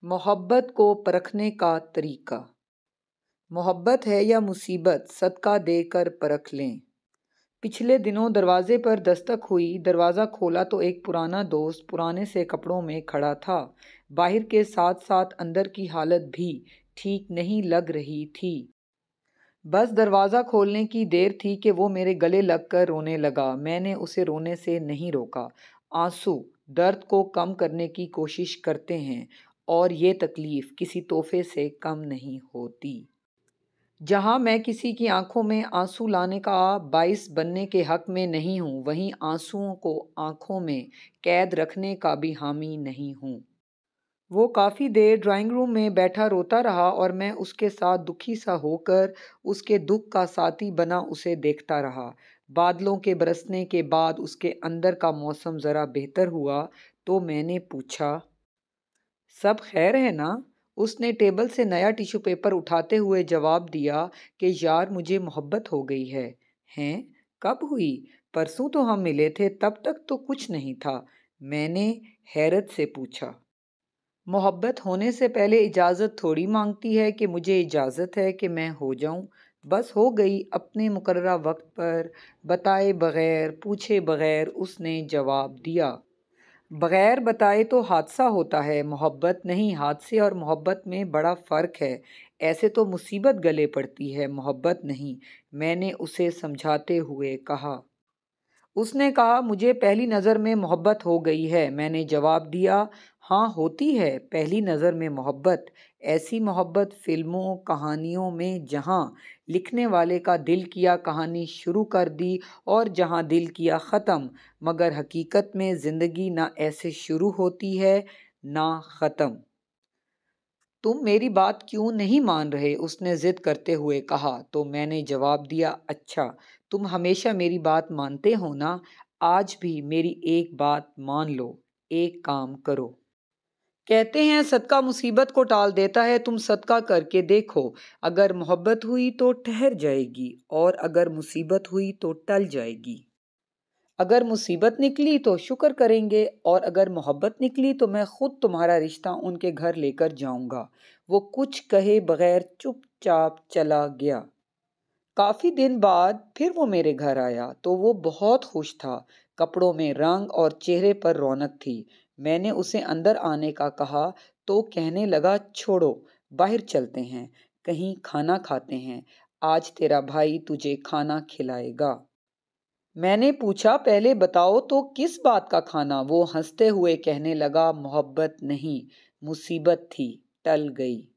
मोहब्बत को परखने का तरीका। मोहब्बत है या मुसीबत, सदका देकर परख लें। पिछले दिनों दरवाजे पर दस्तक हुई। दरवाज़ा खोला तो एक पुराना दोस्त पुराने से कपड़ों में खड़ा था। बाहर के साथ साथ अंदर की हालत भी ठीक नहीं लग रही थी। बस दरवाज़ा खोलने की देर थी कि वो मेरे गले लगकर रोने लगा। मैंने उसे रोने से नहीं रोका। आंसू दर्द को कम करने की कोशिश करते हैं और ये तकलीफ़ किसी तोहफे से कम नहीं होती। जहाँ मैं किसी की आंखों में आंसू लाने का बाइस बनने के हक में नहीं हूँ, वहीं आंसुओं को आंखों में कैद रखने का भी हामी नहीं हूँ। वो काफ़ी देर ड्राइंग रूम में बैठा रोता रहा और मैं उसके साथ दुखी सा होकर उसके दुख का साथी बना उसे देखता रहा। बादलों के बरसने के बाद उसके अंदर का मौसम ज़रा बेहतर हुआ तो मैंने पूछा, सब खैर है ना? उसने टेबल से नया टिश्यू पेपर उठाते हुए जवाब दिया कि यार मुझे मोहब्बत हो गई है। हैं? कब हुई? परसों तो हम मिले थे, तब तक तो कुछ नहीं था। मैंने हैरत से पूछा। मोहब्बत होने से पहले इजाज़त थोड़ी मांगती है कि मुझे इजाज़त है कि मैं हो जाऊं। बस हो गई अपने मुकर्ररा वक्त पर, बताए बगैर पूछे बगैर उसने जवाब दिया। बगैर बताए तो हादसा होता है, मोहब्बत नहीं। हादसे और मोहब्बत में बड़ा फ़र्क है। ऐसे तो मुसीबत गले पड़ती है, मोहब्बत नहीं। मैंने उसे समझाते हुए कहा। उसने कहा, मुझे पहली नज़र में मोहब्बत हो गई है। मैंने जवाब दिया, हाँ होती है पहली नज़र में मोहब्बत। ऐसी मोहब्बत फिल्मों कहानियों में, जहाँ लिखने वाले का दिल किया कहानी शुरू कर दी और जहाँ दिल किया ख़त्म। मगर हकीकत में ज़िंदगी ना ऐसे शुरू होती है ना ख़त्म। तुम मेरी बात क्यों नहीं मान रहे? उसने ज़िद करते हुए कहा। तो मैंने जवाब दिया, अच्छा तुम हमेशा मेरी बात मानते हो ना, आज भी मेरी एक बात मान लो। एक काम करो। कहते हैं सदका मुसीबत को टाल देता है, तुम सदका करके देखो। अगर मोहब्बत हुई तो ठहर जाएगी और अगर मुसीबत हुई तो टल जाएगी। अगर मुसीबत निकली तो शुक्र करेंगे और अगर मोहब्बत निकली तो मैं खुद तुम्हारा रिश्ता उनके घर लेकर जाऊंगा। वो कुछ कहे बगैर चुपचाप चला गया। काफी दिन बाद फिर वो मेरे घर आया तो वो बहुत खुश था। कपड़ों में रंग और चेहरे पर रौनक थी। मैंने उसे अंदर आने का कहा तो कहने लगा, छोड़ो, बाहर चलते हैं, कहीं खाना खाते हैं। आज तेरा भाई तुझे खाना खिलाएगा। मैंने पूछा, पहले बताओ तो किस बात का खाना? वो हंसते हुए कहने लगा, मोहब्बत नहीं, मुसीबत थी, टल गई।